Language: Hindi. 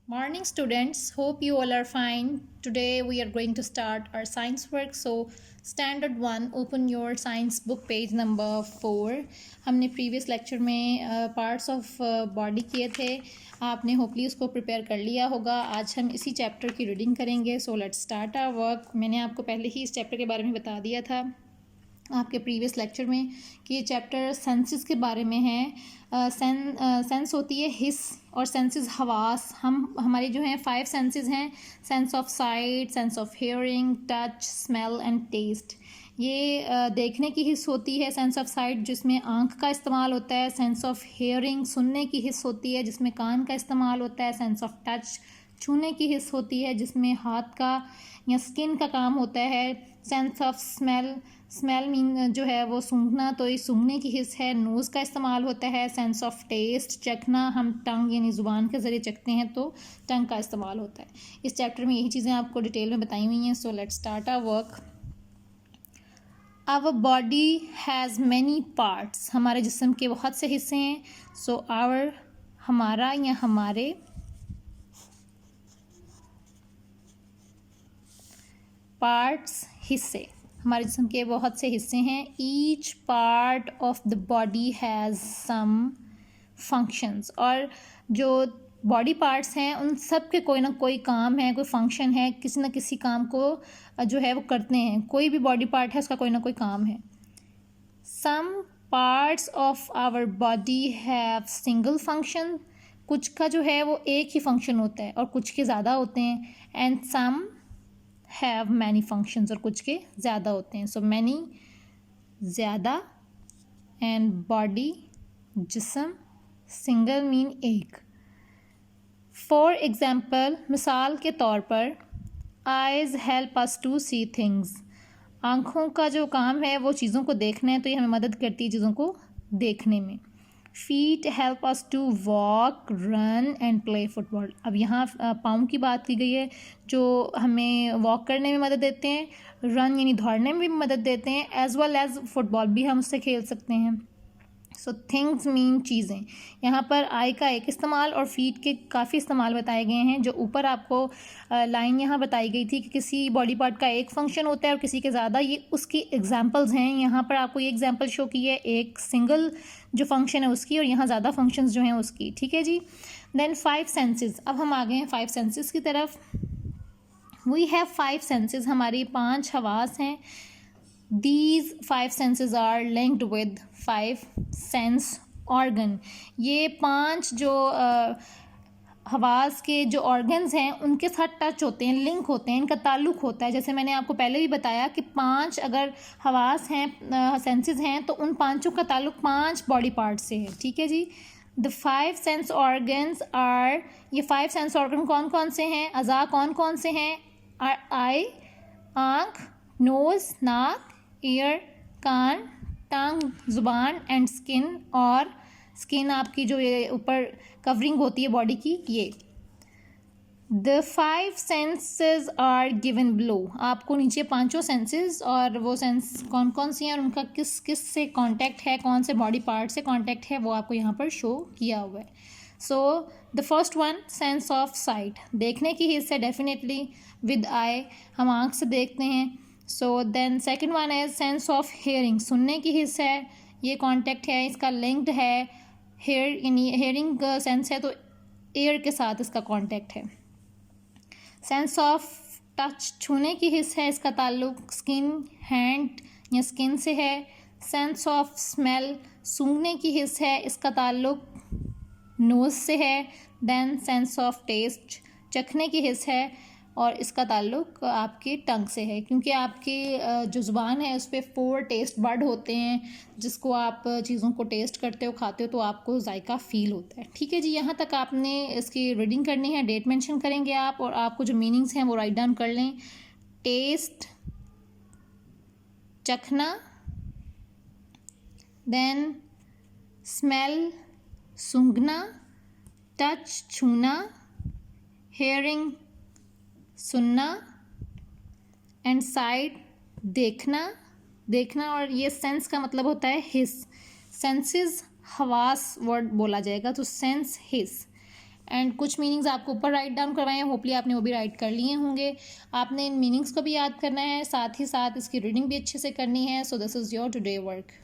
Morning students, hope you all are fine. Today we are going to start our science work. So standard 1, open your science book page number 4. हमने previous lecture में parts of body किए थे. आपने hopefully उसको prepare कर लिया होगा. आज हम इसी chapter की reading करेंगे. So let's start our work. मैंने आपको पहले ही इस chapter के बारे में बता दिया था आपके प्रीवियस लेक्चर में कि ये चैप्टर सेंसेस के बारे में है। सेंस होती है हिस और सेंसेस हवास। हमारे जो हैं 5 सेंसेस हैं, sense of sight, sense of hearing, touch, smell and taste. ये देखने की हिस्स होती है, सेंस ऑफ साइट जिसमें आँख का इस्तेमाल होता है। सेंस ऑफ हियरिंग सुनने की हिस्स होती है जिसमें कान का इस्तेमाल होता है। सेंस ऑफ टच छूने की हिस्स होती है जिसमें हाथ का या स्किन का काम होता है। सेंस ऑफ स्मेल मीन जो है वो सूंघना, तो ये सूंघने की हिस्स है, नोज़ का इस्तेमाल होता है। सेंस ऑफ टेस्ट चखना, हम टंग यानी ज़ुबान के ज़रिए चखते हैं तो टंग का इस्तेमाल होता है। इस चैप्टर में यही चीज़ें आपको डिटेल में बताई हुई हैं। So let's start our work. Our body has many parts. हमारे जिस्म के बहुत से हिस्से हैं। सो आवर हमारा या हमारे पार्ट्स हिस्से, हमारे जिस्म के बहुत से हिस्से हैं। Each part of the body has some functions. और जो बॉडी पार्ट्स हैं उन सब के कोई ना कोई काम है, कोई फंक्शन है, किसी न किसी काम को जो है वो करते हैं। कोई भी बॉडी पार्ट है उसका कोई ना कोई काम है। Some parts of our body have single function. कुछ का जो है वो एक ही फंक्शन होता है और कुछ के ज़्यादा होते हैं। And some have many functions, और कुछ के ज़्यादा होते हैं। सो मैनी ज़्यादा, एंड बॉडी जिस्म, सिंगल मीन एक। फॉर एग्ज़ाम्पल मिसाल के तौर पर, eyes help us to see things. आँखों का जो काम है वो चीज़ों को देखना है, तो ये हमें मदद करती है चीज़ों को देखने में। Feet help us to walk, run and play football. अब यहाँ पाँव की बात की गई है जो हमें वॉक करने में मदद देते हैं, रन यानी दौड़ने में भी मदद देते हैं, एज वेल एज फुटबॉल भी हम उससे खेल सकते हैं। सो थिंग्स मीन चीज़ें। यहाँ पर आई का एक इस्तेमाल और फीट के काफ़ी इस्तेमाल बताए गए हैं। जो ऊपर आपको लाइन यहाँ बताई गई थी कि किसी बॉडी पार्ट का एक फंक्शन होता है और किसी के ज़्यादा, ये उसकी एग्जांपल्स हैं। यहाँ पर आपको ये एग्जांपल शो की है, एक सिंगल जो फंक्शन है उसकी और यहाँ ज़्यादा फंक्शंस जो हैं उसकी। ठीक है जी। Then 5 senses. अब हम आ गए हैं 5 सेंसेस की तरफ। वी हैव 5 सेंसेस, हमारी 5 हवास हैं। These 5 senses are linked with 5 sense organ। ये 5 जो हवास के जो ऑर्गन्स हैं उनके साथ टच होते हैं, लिंक होते हैं, इनका ताल्लुक होता है। जैसे मैंने आपको पहले भी बताया कि 5 अगर हवास हैं, सेंसेस हैं, तो उन 5 का ताल्लुक 5 बॉडी पार्ट से है। ठीक है जी। द 5 सेंस ऑर्गन्स आर, ये 5 सेंस ऑर्गन कौन कौन से हैं, अज़ा कौन कौन से हैं? आई, आँख, नोज़ नाक, ईयर कान, टंग ज़ुबान, एंड स्किन, और स्किन आपकी जो ये ऊपर कवरिंग होती है बॉडी की, ये। The 5 senses are given below. आपको नीचे 5 सेंसेस और वो सेंस कौन कौन सी हैं और उनका किस किस से कांटेक्ट है, कौन से बॉडी पार्ट से कांटेक्ट है, वो आपको यहाँ पर शो किया हुआ है। So the first one, sense of site, देखने की हिस्स है डेफिनेटली, विद आई, हम आँख से देखते हैं। So then second one is sense of hearing, सुनने की हिस्स है, ये कॉन्टेक्ट है, इसका लिंक्ड है। हेयर यानी हेयरिंग सेंस है तो एयर के साथ इसका कॉन्टेक्ट है। सेंस ऑफ टच, छूने की हिस्स है, इसका ताल्लुक स्किन, हैंड या स्किन से है। सेंस ऑफ स्मेल, सूंघने की हिस्स है, इसका ताल्लुक नोज़ से है। देन सेंस ऑफ टेस्ट, चखने की हिस्स है और इसका ताल्लुक आपके टंग से है, क्योंकि आपकी जो ज़ुबान है उस पर 4 टेस्ट बड होते हैं, जिसको आप चीज़ों को टेस्ट करते हो, खाते हो, तो आपको जायका फ़ील होता है। ठीक है जी। यहाँ तक आपने इसकी रीडिंग करनी है, डेट मेंशन करेंगे आप, और आपको जो मीनिंग्स हैं वो राइट डाउन कर लें। टेस्ट चखना, देन स्मेल सूंघना, टच छूना, हेयरिंग सुनना, एंड साइट देखना, और ये सेंस का मतलब होता है हिस। सेंसेस हवास वर्ड बोला जाएगा, तो सेंस हिस। एंड कुछ मीनिंग्स आपको ऊपर राइट डाउन करवाए हैं, होपली आपने वो भी राइट कर लिए होंगे। आपने इन मीनिंग्स को भी याद करना है, साथ ही साथ इसकी रीडिंग भी अच्छे से करनी है। So this is your today work.